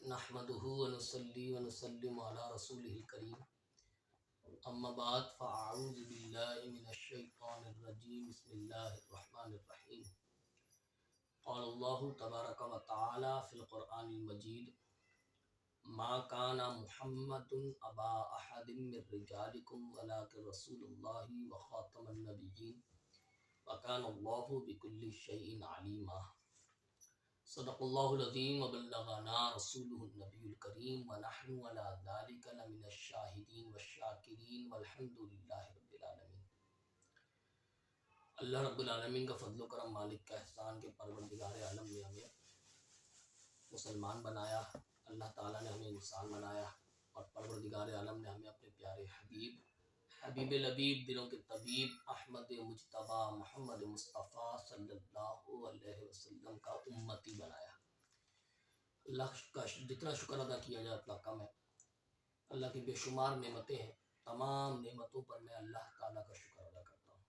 نحمده ونصلي ونسلم على رسوله الكريم اما بعد فاعوذ بالله من الشيطان الرجيم بسم الله الرحمن الرحيم قال الله تبارك وتعالى في القرآن المجيد ما كان محمد ابا احد من رجالكم ولكن رسول الله وخاتم النبيين وكان الله بكل شيء عليما صدق اللہ العظیم وبلغنا رسولہ النبی الکریم ونحن علی ذلک لمن الشاہدین والشاکرین والحمد للہ رب العالمین۔ اللہ رب العالمین کا فضل و کرم، مالک کا احسان کہ پروردگار عالم نے ہمیں مسلمان بنایا، اللہ تعالیٰ نے ہمیں انسان بنایا اور پروردگار عالم نے ہمیں اپنے پیارے حبیب لبیب، دلوں کے طبیب احمد مجتبیٰ محمد مصطفیٰ صلی اللہ علیہ وسلم کا امتی بنایا۔ اللہ کا جتنا شکر ادا کیا جائے اتنا کم ہے۔ اللہ کی بے شمار نعمتیں ہیں، تمام نعمتوں پر میں اللہ تعالیٰ کا شکر ادا کرتا ہوں۔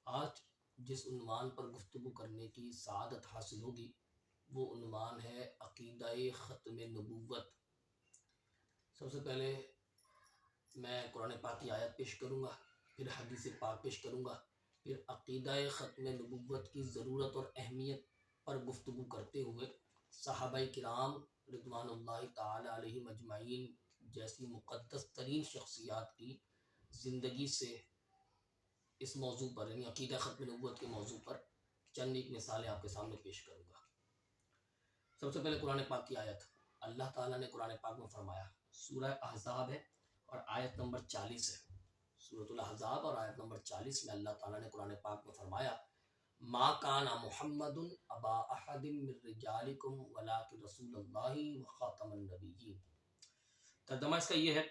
آج جس عنوان پر گفتگو کرنے کی سعادت حاصل ہوگی وہ عنوان ہے عقیدہ ختم نبوت۔ سب سے پہلے میں قرآن پاک کی آیت پیش کروں گا، پھر حدیث پاک پیش کروں گا، پھر عقیدہ ختم نبوت کی ضرورت اور اہمیت پر گفتگو کرتے ہوئے صحابہ کرام رضوان اللہ تعالی علیہم اجمعین جیسی مقدس ترین شخصیات کی زندگی سے اس موضوع پر، یعنی عقیدہ ختم نبوت کے موضوع پر چند ایک مثالیں آپ کے سامنے پیش کروں گا۔ سب سے پہلے قرآن پاک کی آیت، اللہ تعالیٰ نے قرآن پاک میں فرمایا، سورہ احزاب ہے اور آیت نمبر 40 ہے، سورۃ الاحزاب اور آیت نمبر 40 میں اللہ تعالیٰ نے قرآن پاک میں فرمایا، ما کان محمد ابا احد من رجالکم ولکن رسول اللہ وخاتم النبیین۔ ترجمہ اس کا یہ ہے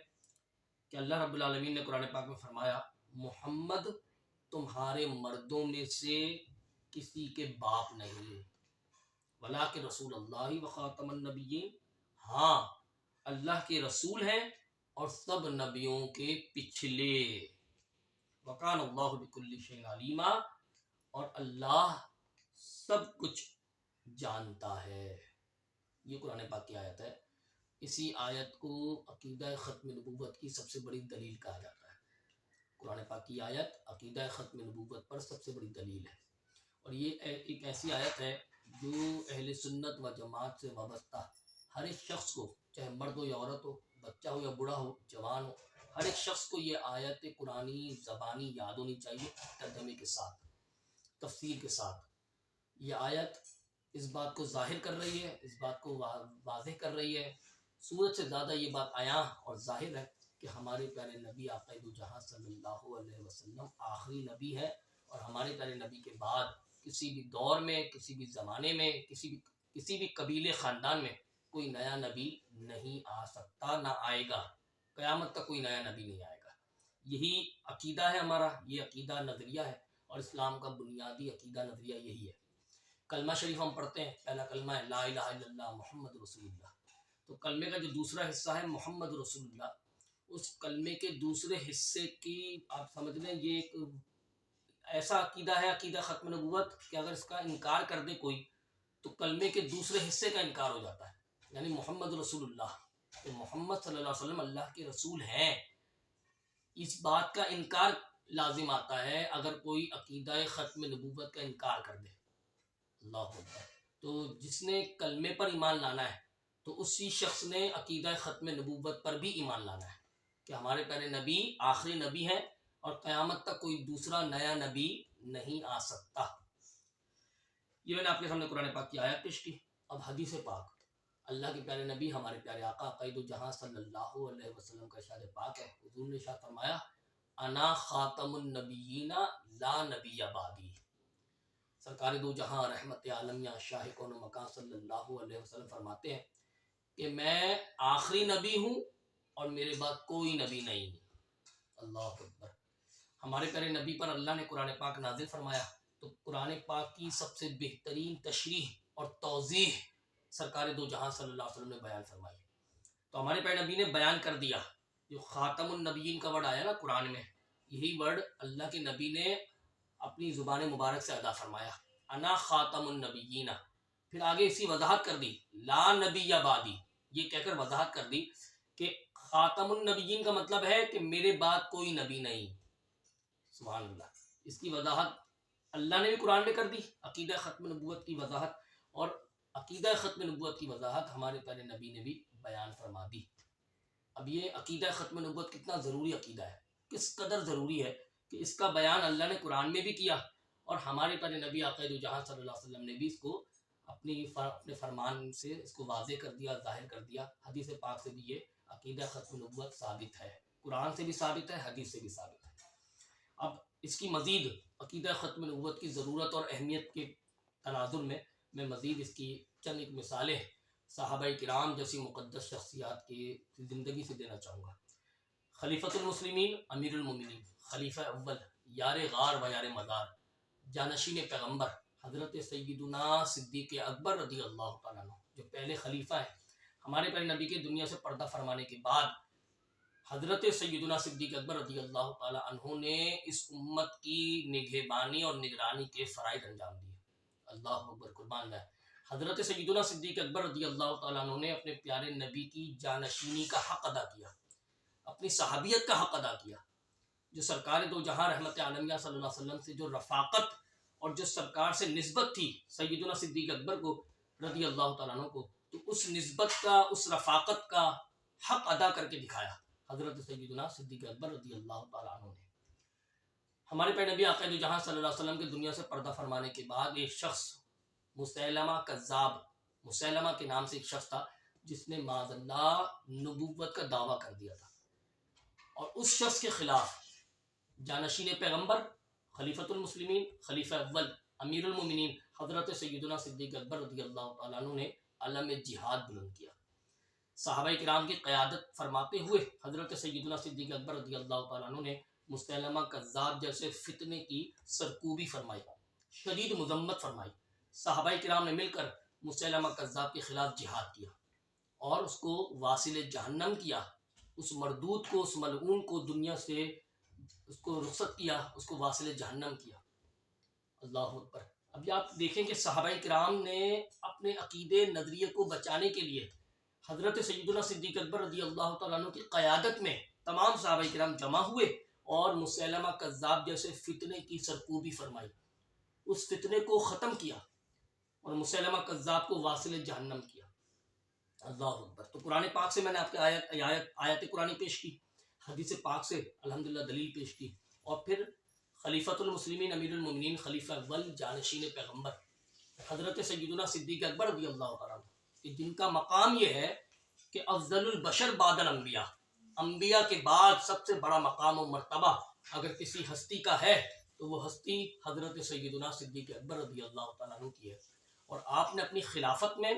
کہ اللہ رب العالمین نے قرآن پاک میں فرمایا، محمد تمہارے مردوں میں سے کسی کے باپ نہیں، ولکن رسول اللہ وخاتم النبیین، ہاں اللہ کے رسول ہیں اور سب نبیوں کے پچھلے، وکان اللہ بکل شیء علیما، اور اللہ سب کچھ جانتا ہے۔ یہ قرآن پاک کی آیت ہے۔ اسی آیت کو عقیدہ ختم نبوت کی سب سے بڑی دلیل کہا جاتا ہے۔ قرآن پاک کی آیت عقیدہ ختم نبوت پر سب سے بڑی دلیل ہے، اور یہ ایک ایسی آیت ہے جو اہل سنت و جماعت سے وابستہ ہر ایک شخص کو، چاہے مرد ہو یا عورت ہو، بچہ ہو یا بوڑھا ہو، جوان ہو، ہر ایک شخص کو یہ آیت قرآنی زبانی یاد ہونی چاہیے، ترجمے کے ساتھ، تفسیر کے ساتھ۔ یہ آیت اس بات کو ظاہر کر رہی ہے، اس بات کو واضح کر رہی ہے، سورت سے زیادہ یہ بات عیاں اور ظاہر ہے کہ ہمارے پیارے نبی آقا دو جہاں صلی اللہ علیہ وسلم آخری نبی ہے، اور ہمارے پیارے نبی کے بعد کسی بھی دور میں، کسی بھی زمانے میں، کسی بھی قبیلے خاندان میں کوئی نیا نبی نہیں آ سکتا، نہ آئے گا، قیامت تک کوئی نیا نبی نہیں آئے گا۔ یہی عقیدہ ہے ہمارا، یہ عقیدہ نظریہ ہے، اور اسلام کا بنیادی عقیدہ نظریہ یہی ہے۔ کلمہ شریف ہم پڑھتے ہیں، پہلا کلمہ ہے لا الہ الا اللہ محمد رسول اللہ، تو کلمے کا جو دوسرا حصہ ہے محمد رسول اللہ، اس کلمے کے دوسرے حصے کی آپ سمجھ لیں یہ ایک ایسا عقیدہ ہے، عقیدہ ختم نبوت، کہ اگر اس کا انکار کر دے کوئی تو کلمے کے دوسرے حصے کا انکار ہو جاتا ہے، یعنی محمد رسول اللہ، کہ محمد صلی اللہ علیہ وسلم اللہ کے رسول ہیں، اس بات کا انکار لازم آتا ہے اگر کوئی عقیدہ ختم نبوت کا انکار کر دے۔ اللہ اکبر۔ تو جس نے کلمے پر ایمان لانا ہے تو اسی شخص نے عقیدہ ختم نبوت پر بھی ایمان لانا ہے کہ ہمارے پیارے نبی آخری نبی ہیں اور قیامت تک کوئی دوسرا نیا نبی نہیں آ سکتا۔ یہ میں نے آپ کے سامنے قرآن پاک کی آیت پیش کی۔ اب حدیث پاک، اللہ کے پیارے نبی ہمارے پیارے آقا قائد جہاں صلی اللہ علیہ وسلم کا ارشاد پاک ہے، حضور نے ارشاد فرمایا، انا خاتم النبیین لا نبی بعدی۔ سرکار دو جہاں رحمت عالمیہ شاہ کون و مکان صلی اللہ علیہ وسلم فرماتے ہیں کہ میں آخری نبی ہوں اور میرے بعد کوئی نبی نہیں۔ اللہ اکبر۔ ہمارے پیارے نبی پر اللہ نے قرآن پاک نازل فرمایا تو قرآن پاک کی سب سے بہترین تشریح اور توضیح سرکار دو جہاں صلی اللہ علیہ وسلم نے بیان فرمائی۔ تو ہمارے پیارے نبی نے بیان کر دیا، جو خاتم النبیین کا ورڈ آیا نا قرآن میں، یہی ورڈ اللہ کے نبی نے اپنی زبان مبارک سے ادا فرمایا، انا خاتم النبیین، پھر آگے اسی وضاحت کر دی، لا نبی بعدی، یہ کہہ کر وضاحت کر دی کہ خاتم النبیین کا مطلب ہے کہ میرے بعد کوئی نبی نہیں. سبحان اللہ. اس کی وضاحت اللہ نے بھی قرآن میں کر دی، عقیدہ ختم نبوت کی وضاحت، اور عقیدہ ختم نبوت کی وضاحت ہمارے پیارے نبی نے بھی بیان فرما دی. اب یہ عقیدہ ختم نبوت کتنا ضروری عقیدہ ہے، کس قدر ضروری ہے کہ اس کا بیان اللہ نے قرآن میں بھی کیا، اور ہمارے پیارے نبی آقا دو جہاں صلی اللہ علیہ وسلم نے بھی اس کو اپنے فرمان سے اس کو واضح کر دیا، ظاہر کر دیا. حدیث پاک سے بھی یہ عقیدہ ختم نبوت ثابت ہے، قرآن سے بھی ثابت ہے، حدیث سے بھی ثابت ہے. اب اس کی مزید عقیدہ ختم نبوت کی ضرورت اور اہمیت کے تناظر میں مزید اس کی چند ایک مثالیں صحابہ کرام جیسی مقدس شخصیات کی زندگی سے دینا چاہوں گا. خلیفۃ المسلمین امیر المومنین، خلیفہ اول، یار غار و یار مزار، جانشین پیغمبر حضرت سیدنا صدیق اکبر رضی اللہ تعالیٰ عنہ، جو پہلے خلیفہ ہیں ہمارے پہلے نبی کے دنیا سے پردہ فرمانے کے بعد. حضرت سیدنا صدیق اکبر رضی اللہ تعالیٰ عنہ نے اس امت کی نگہبانی اور نگرانی کے فرائض انجام دیے. اللہ اکبر، قربان جائے. حضرت سیدنا صدیق اکبر رضی اللہ تعالیٰ عنہ نے اپنے پیارے نبی کی جانشینی کا حق ادا کیا، اپنی صحابیت کا حق ادا کیا. جو سرکار دو جہاں رحمت عالمیہ صلی اللہ علیہ وسلم سے جو رفاقت اور جو سرکار سے نسبت تھی سیدنا صدیق اکبر کو رضی اللہ تعالیٰ عنہ کو، تو اس نسبت کا، اس رفاقت کا حق ادا کر کے دکھایا حضرت سیدنا صدیق اکبر رضی اللہ تعالیٰ عنہ نے. ہمارے پیارے نبی آقا دو جہاں صلی اللہ علیہ وسلم کے دنیا سے پردہ فرمانے کے بعد ایک شخص مسیلمہ کذاب، مسیلمہ کے نام سے ایک شخص تھا جس نے معاذ اللہ نبوت کا دعویٰ کر دیا تھا، اور اس شخص کے خلاف جانشین پیغمبر، خلیفۃ المسلمین، خلیفہ اول، امیر المومنین حضرت سیدنا صدیق اکبر رضی اللہ تعالیٰ عنہ نے علم جہاد بلند کیا. صحابہ کرام کی قیادت فرماتے ہوئے حضرت سیدنا صدیق اکبر رضی اللہ تعالیٰ عنہ نے مسیلمہ کذاب جیسے فتنے کی سرکوبی فرمائی، شدید مذمت فرمائی. صحابہ کرام نے مل کر مسیلمہ کذاب کے خلاف جہاد کیا اور اس کو واصل جہنم کیا، اس مردود کو، اس ملعون کو دنیا سے اس کو رخصت کیا، اس کو واصل جہنم کیا. اللہ اکبر. اب آپ دیکھیں کہ صحابہ کرام نے اپنے عقیدے نظریے کو بچانے کے لیے حضرت سیدنا صدیق اکبر رضی اللہ تعالیٰ عنہ کی قیادت میں تمام صحابہ کرام جمع ہوئے اور مسیلمہ کذاب جیسے فتنے کی سرکوبی فرمائی، اس فتنے کو ختم کیا اور مسیلمہ کذاب کو واصل جہنم کیا. اللہ اکبر. تو قرآن پاک سے میں نے آپ کے آیت قرآن پیش کی، حدیث پاک سے الحمدللہ دلیل پیش کی، اور پھر خلیفۃ المسلمین امیر المومنین خلیفہ اول جانشین پیغمبر حضرت سیدنا صدیق اکبر رضی اللہ تعالیٰ عنہ، جن کا مقام یہ ہے کہ افضل البشر بعد الانبیاء، انبیاء کے بعد سب سے بڑا مقام و مرتبہ اگر کسی ہستی کا ہے تو وہ ہستی حضرت سیدنا صدیق اکبر رضی اللہ تعالیٰ عنہ کی ہے. اور آپ نے اپنی خلافت میں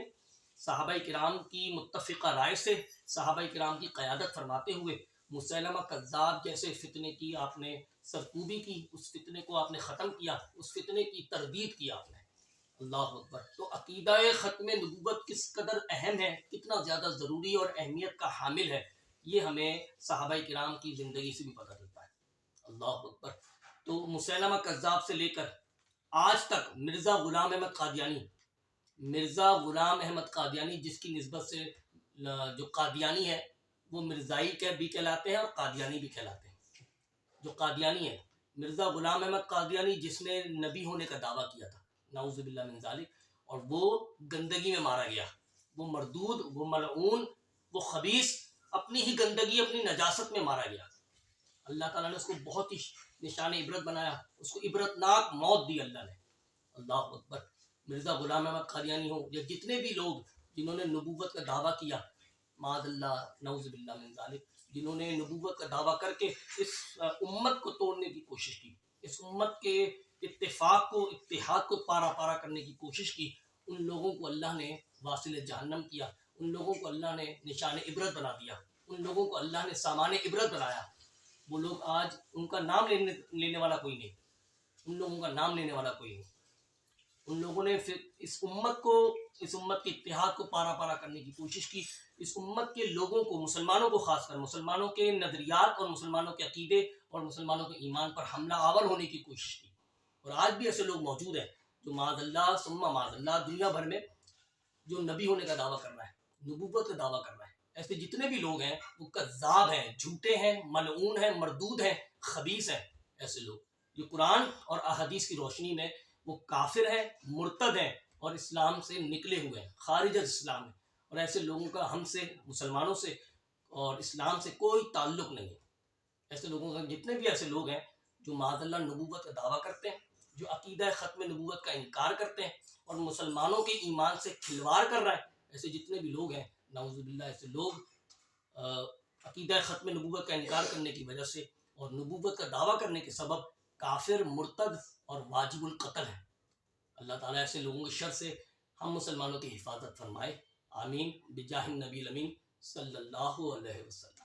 صحابہ کرام کی متفقہ رائے سے صحابہ کرام کی قیادت فرماتے ہوئے مسیلمہ کذاب جیسے فتنے کی آپ نے سرکوبی کی، اس فتنے کو آپ نے ختم کیا، اس فتنے کی تردید کی آپ نے. اللہ اکبر. تو عقیدہ ختم نبوت کس قدر اہم ہے، کتنا زیادہ ضروری اور اہمیت کا حامل ہے، یہ ہمیں صحابہ کرام کی زندگی سے بھی پتہ چلتا ہے. اللہ اکبر. تو مسیلمہ کذاب سے لے کر آج تک مرزا غلام احمد قادیانی، مرزا غلام احمد قادیانی جس کی نسبت سے جو قادیانی ہے وہ مرزائی بھی کہلاتے ہیں اور قادیانی بھی کہلاتے ہیں. جو قادیانی ہے مرزا غلام احمد قادیانی جس نے نبی ہونے کا دعویٰ کیا تھا، نعوذ باللہ من ذالک، اور وہ گندگی میں مارا گیا، وہ مردود، وہ ملعون، وہ خبیث اپنی ہی گندگی، اپنی نجاست میں مارا گیا. اللہ تعالیٰ نے اس کو بہت ہی نشان عبرت بنایا، اس کو عبرتناک موت دی اللہ نے. اللہ اکبر. مرزا غلام احمد قادیانی ہو یا جتنے بھی لوگ جنہوں نے نبوت کا دعویٰ کیا، معاذ اللہ نعوذ باللہ من ذالک، جنہوں نے نبوت کا دعویٰ کر کے اس امت کو توڑنے کی کوشش کی، اس امت کے اتفاق کو، اتحاد کو پارا پارا کرنے کی کوشش کی، ان لوگوں کو اللہ نے واصل جہنم کیا، ان لوگوں کو اللہ نے نشان عبرت بنا دیا، ان لوگوں کو اللہ نے سامان عبرت بنایا. وہ لوگ آج ان کا نام لینے والا کوئی نہیں، ان لوگوں کا نام لینے والا کوئی نہیں. ان لوگوں نے پھر اس امت کو، اس امت کے اتحاد کو پارا پارا کرنے کی کوشش کی، اس امت کے لوگوں کو، مسلمانوں کو، خاص کر مسلمانوں کے نظریات اور مسلمانوں کے عقیدے اور مسلمانوں کے ایمان پر حملہ آور ہونے کی کوشش کی. اور آج بھی ایسے لوگ موجود ہیں جو معاذ اللہ ثم معاذ اللہ دنیا بھر میں جو نبی ہونے کا دعویٰ کر رہا ہے، نبوت کا دعویٰ کر رہا ہے. ایسے جتنے بھی لوگ ہیں وہ کذاب ہیں، جھوٹے ہیں، ملعون ہیں، مردود ہیں، خبیث ہیں. ایسے لوگ جو قرآن اور احادیث کی روشنی میں وہ کافر ہیں، مرتد ہیں اور اسلام سے نکلے ہوئے ہیں، خارج از اسلام ہیں. اور ایسے لوگوں کا ہم سے، مسلمانوں سے اور اسلام سے کوئی تعلق نہیں ہے. ایسے لوگوں کا، جتنے بھی ایسے لوگ ہیں جو معاذ اللہ نبوت کا دعویٰ کرتے ہیں، جو عقیدہ ختم نبوت کا انکار کرتے ہیں اور مسلمانوں کے ایمان سے کھلواڑ کر رہا ہے، ایسے جتنے بھی لوگ ہیں نعوذ باللہ، ایسے لوگ عقیدہ ختم نبوت کا انکار کرنے کی وجہ سے اور نبوت کا دعویٰ کرنے کے سبب کافر، مرتد اور واجب القتل ہیں. اللہ تعالیٰ ایسے لوگوں کے شر سے ہم مسلمانوں کی حفاظت فرمائے. آمین بجاہ النبی الامین صلی اللہ علیہ وسلم.